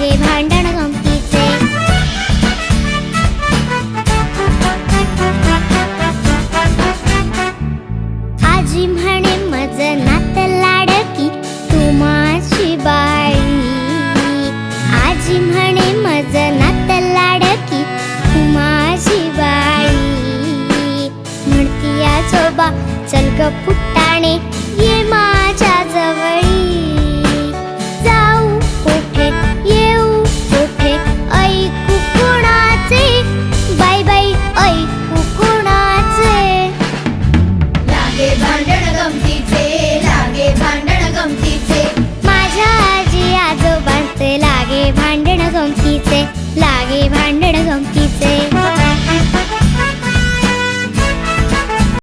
लागे भांडण गमतीचे। आजी म्हणे मज नात लाडकी तू माझी बाळी। आजी म्हणे मज नात लाडकी तू माझी बाळी। म्हणती आजोबा चल ग फुटाणे ये माझ्या जवळी। जाऊ कुठे येऊ कुठे ऐकू कोणाचे बाई बाई ऐकू कोणाचे। लागे भांडण गमतीचे लागे भांडण गमतीचे। माझ्या आजी आजोबांचे लागे भांडण गमतीचे लागे भांडण